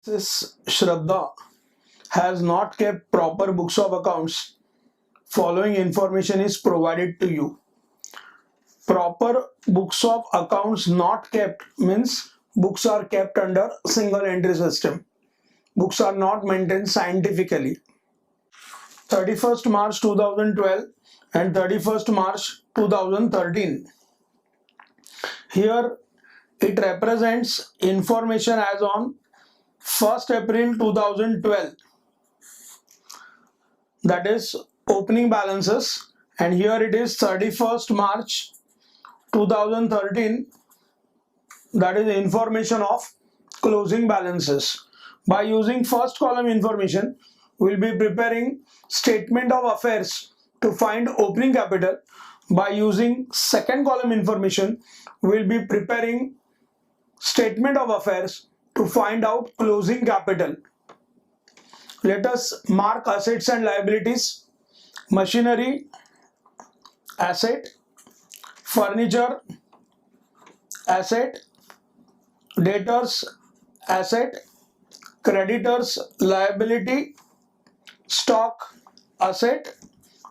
This Shraddha has not kept proper books of accounts. Following information is provided to you. Proper books of accounts not kept means books are kept under single entry system. Books are not maintained scientifically. 31st March 2012 and 31st March 2013. Here it represents information as on 1st April 2012, that is opening balances, and here it is 31st March 2013, that is information of closing balances. By using first column information, we will be preparing statement of affairs to find opening capital. By using second column information, we will be preparing statement of affairs to find out closing capital. Let us mark assets and liabilities. Machinery, asset; furniture, asset; debtors, asset; creditors, liability; stock, asset;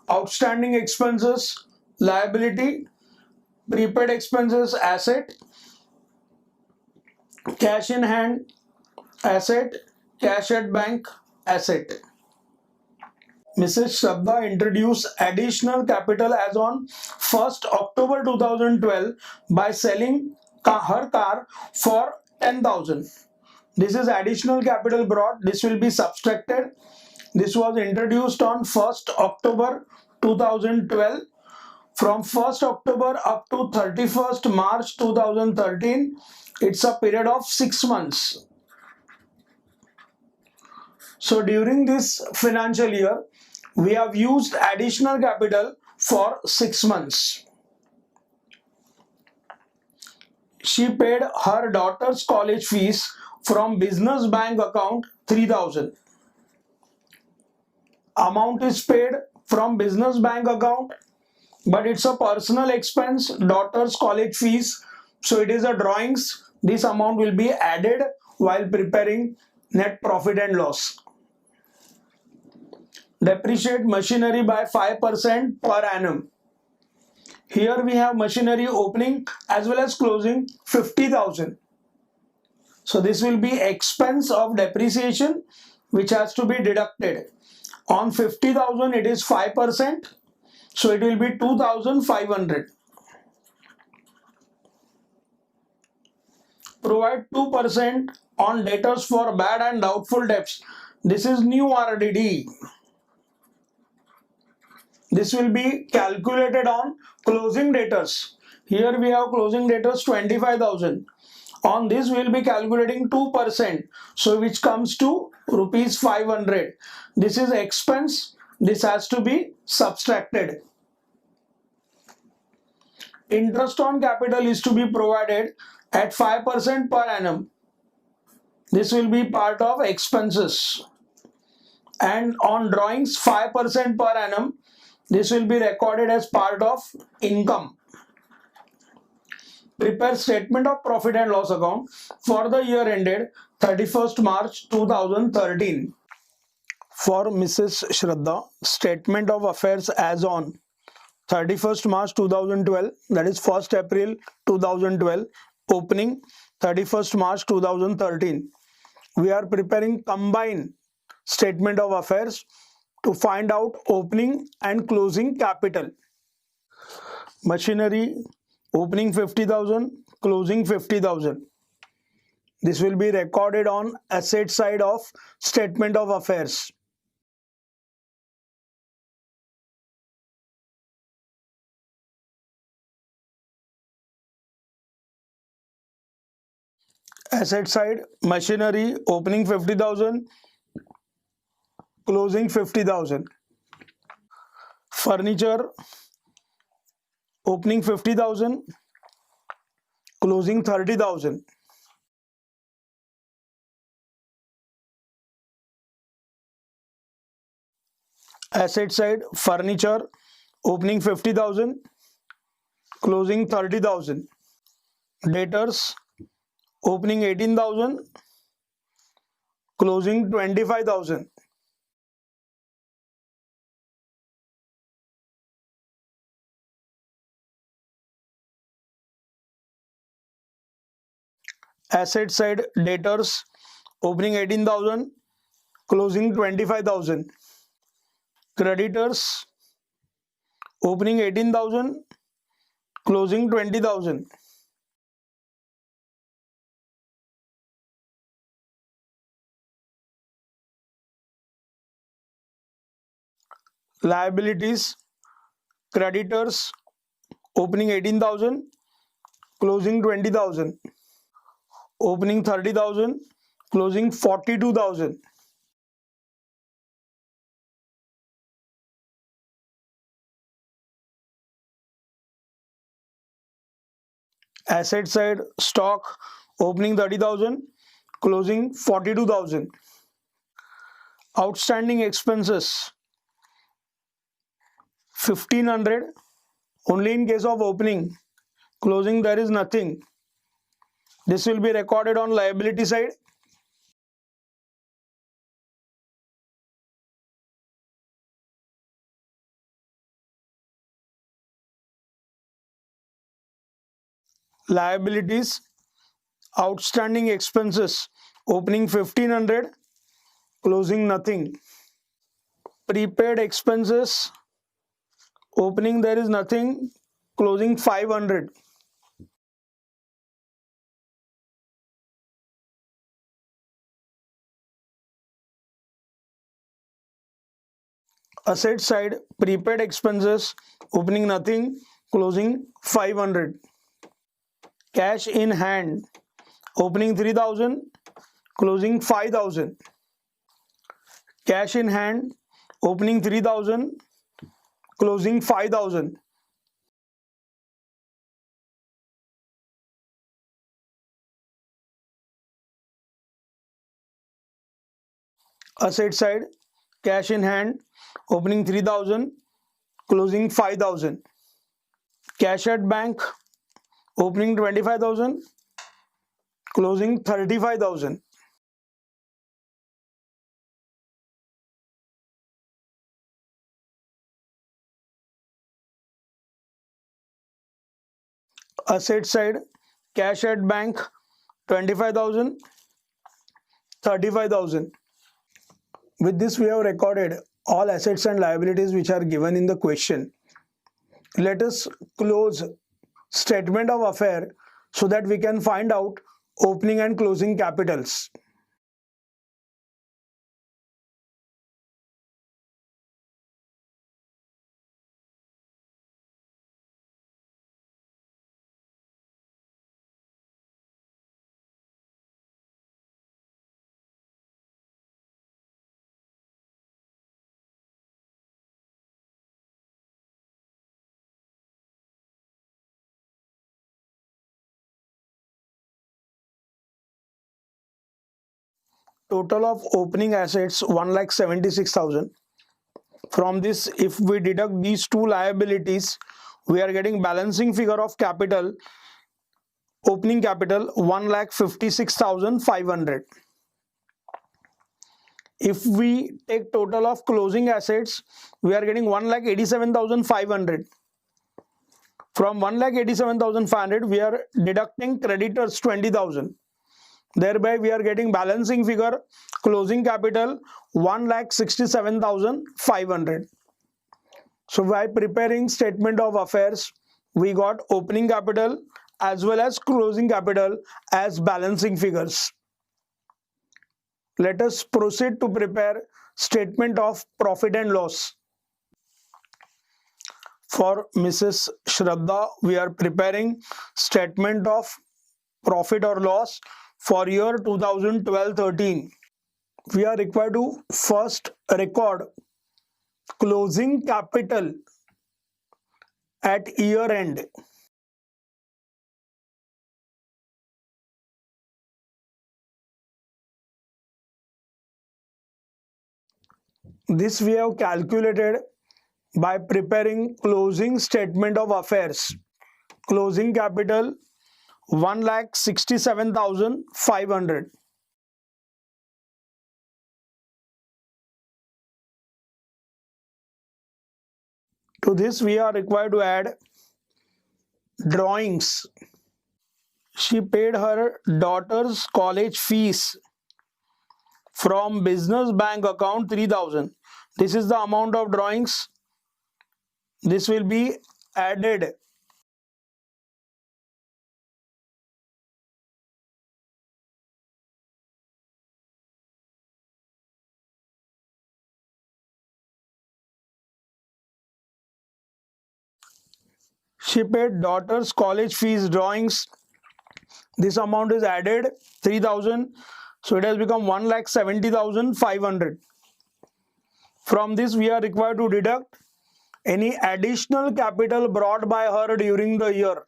outstanding expenses, liability; prepaid expenses, asset; cash in hand, asset; cash at bank, asset. Mrs. Shraddha introduced additional capital as on 1st October 2012 by selling her car for 10,000. This is additional capital brought. This will be subtracted. This was introduced on 1st October 2012. From 1st October up to 31st March 2013, it's a period of 6 months. So during this financial year, we have used additional capital for 6 months. She paid her daughter's college fees from business bank account 3,000. Amount is paid from business bank account, but it's a personal expense, daughter's college fees, so it is a drawings. This amount will be added while preparing net profit and loss. Depreciate machinery by 5% per annum. Here we have machinery opening as well as closing 50,000. So this will be expense of depreciation which has to be deducted. On 50,000 it is 5%, so it will be 2,500. Provide 2% on debtors for bad and doubtful debts. This is new RDD. This will be calculated on closing debtors. Here we have closing debtors 25,000. On this we will be calculating 2%, so which comes to rupees 500. This is expense. This has to be subtracted. Interest on capital is to be provided at 5% per annum. This will be part of expenses. And on drawings 5% per annum, this will be recorded as part of income. Prepare statement of profit and loss account for the year ended 31st March 2013. For Mrs. Shraddha, statement of affairs as on 31st March 2012, that is 1st April 2012, opening 31st March 2013. We are preparing combined statement of affairs to find out opening and closing capital. Machinery opening 50,000, closing 50,000. This will be recorded on asset side of statement of affairs. Asset side, machinery opening 50,000, closing 50,000. Furniture opening 50,000, closing 30,000. Asset side, furniture opening 50,000, closing 30,000. Debtors opening 18,000, closing 25,000. Asset side debtors opening 18,000, closing 25,000. Creditors opening 18,000, closing 20,000. Liabilities, creditors opening 18,000, closing 20,000. Opening 30,000, closing 42,000. Asset side stock opening 30,000, closing 42,000. Outstanding expenses 1,500 only in case of opening. Closing there is nothing. This will be recorded on liability side. Liabilities, outstanding expenses opening 1,500, closing nothing. Prepaid expenses opening there is nothing, closing 500. Asset side prepaid expenses opening nothing, closing 500. Cash in hand opening 3,000, closing 5,000. Cash in hand opening 3,000, closing 5,000. Asset side cash in hand opening 3,000, closing 5,000. Cash at bank opening 25,000, closing 35,000. Asset side cash at bank 25,000, 35,000. With this we have recorded all assets and liabilities which are given in the question. Let us close statement of affair so that we can find out opening and closing capitals. Total of opening assets 1,76,000. From this, if we deduct these two liabilities, we are getting balancing figure of capital, opening capital 1,56,500. If we take total of closing assets, we are getting 1,87,500. From 1,87,500, we are deducting creditors 20,000. Thereby, we are getting balancing figure, closing capital 1,67,500. So by preparing statement of affairs, we got opening capital as well as closing capital as balancing figures. Let us proceed to prepare statement of profit and loss. For Mrs. Shraddha, we are preparing statement of profit or loss for year 2012-13. We are required to first record closing capital at year end. This we have calculated by preparing closing statement of affairs. Closing capital 1,67,500. To this we are required to add drawings. She paid her daughter's college fees from business bank account 3000. This is the amount of drawings. This will be added. She paid daughter's college fees drawings. This amount is added 3000. So it has become 1,70,500. From this we are required to deduct any additional capital brought by her during the year.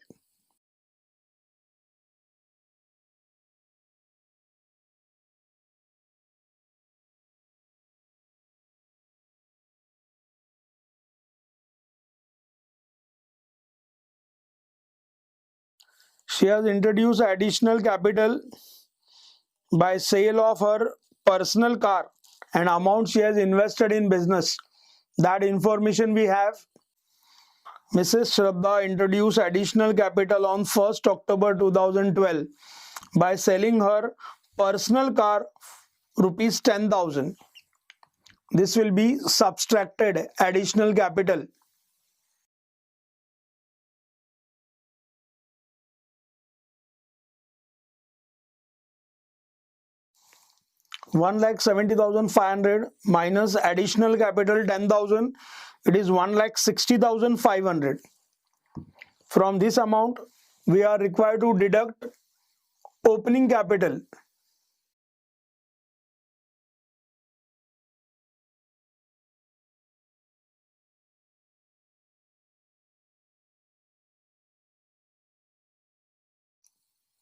She has introduced additional capital by sale of her personal car and amount she has invested in business. That information we have. Mrs. Shraddha introduced additional capital on 1st October 2012 by selling her personal car rupees 10,000. This will be subtracted additional capital. 1,70,500 minus additional capital 10,000, it is 1,60,500. From this amount we are required to deduct opening capital.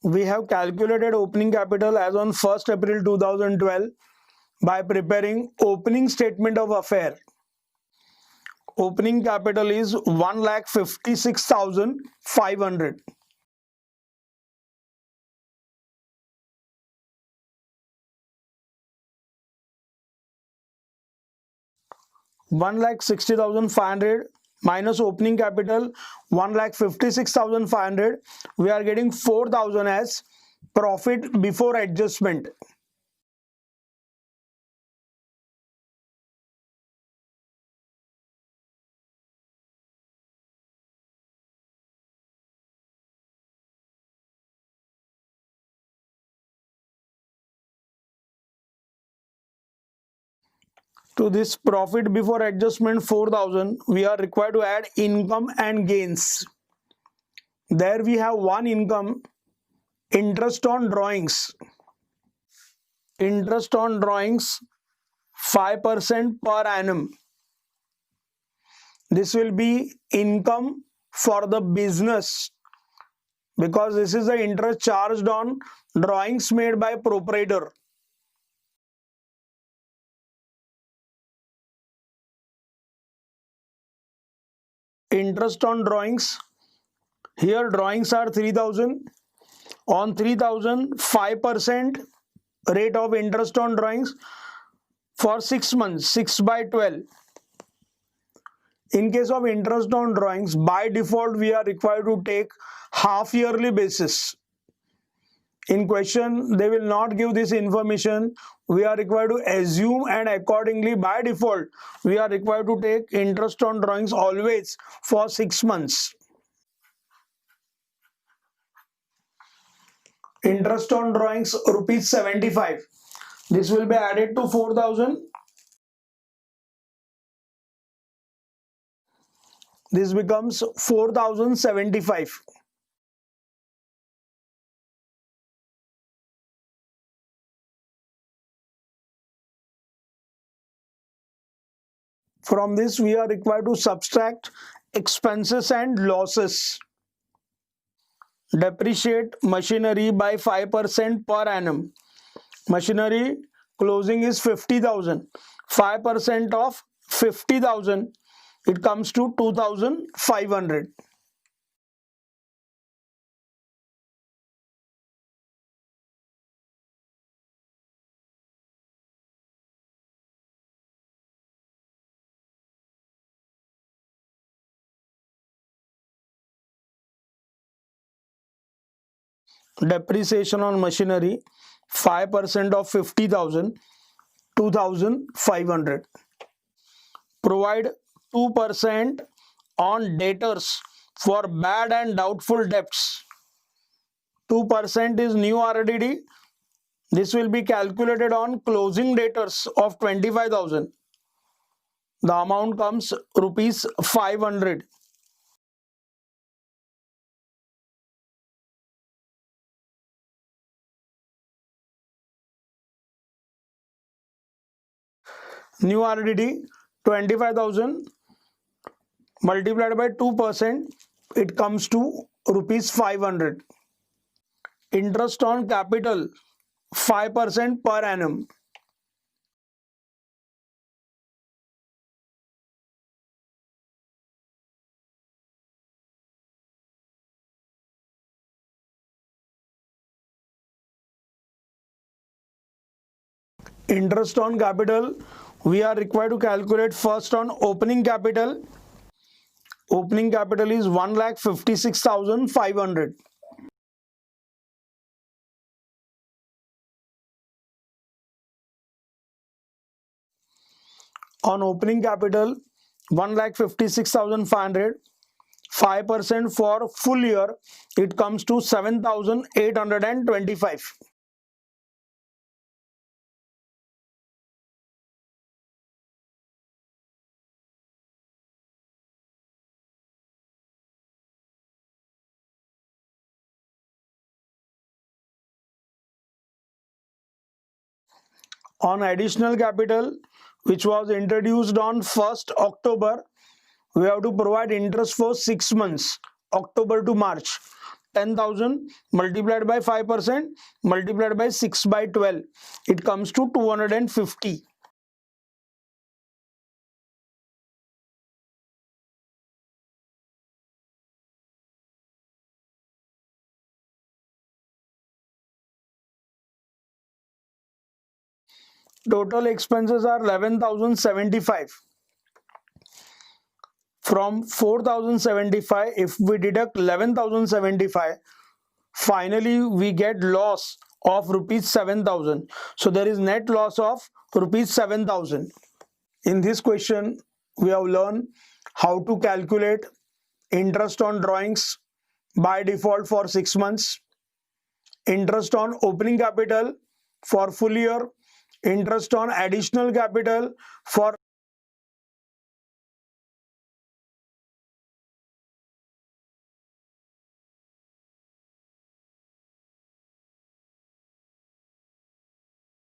We have calculated opening capital as on 1st April 2012 by preparing opening statement of affair. Opening capital is 1,56,500. 1,60,500 minus opening capital 1,56,500. We are getting 4,000 as profit before adjustment. To this profit before adjustment 4,000, we are required to add income and gains. There we have one income, interest on drawings. Interest on drawings 5% per annum. This will be income for the business because this is the interest charged on drawings made by proprietor. Interest on drawings, here drawings are 3,000. On 3,000, 5% rate of interest on drawings for 6 months, 6 by 12. In case of interest on drawings, by default we are required to take half yearly basis. In question they will not give this information. We are required to assume, and accordingly by default we are required to take interest on drawings always for 6 months. Interest on drawings rupees 75. This will be added to 4,000. This becomes 4,075. From this we are required to subtract expenses and losses. Depreciate machinery by 5% per annum. Machinery closing is 50,000. 5% of 50,000, it comes to 2,500. depreciation on machinery 5% of 50,000, 2,500. Provide 2% on debtors for bad and doubtful debts. 2% is new RDD. This will be calculated on closing debtors of 25,000. The amount comes rupees 500. New RDD 25,000 multiplied by 2%, it comes to rupees 500. Interest on capital 5% per annum. Interest on capital, we are required to calculate first on opening capital. Opening capital is 1,56,500. On opening capital 1,56,500, 5% for full year, it comes to 7,825. On additional capital, which was introduced on 1st October, we have to provide interest for 6 months, October to March. 10,000 multiplied by 5% multiplied by 6 by 12, it comes to 250. Total expenses are 11,075. From 4,075, if we deduct 11,075, finally we get loss of rupees 7,000. So there is net loss of rupees 7,000. In this question, we have learned how to calculate interest on drawings by default for 6 months, interest on opening capital for full year, interest on additional capital for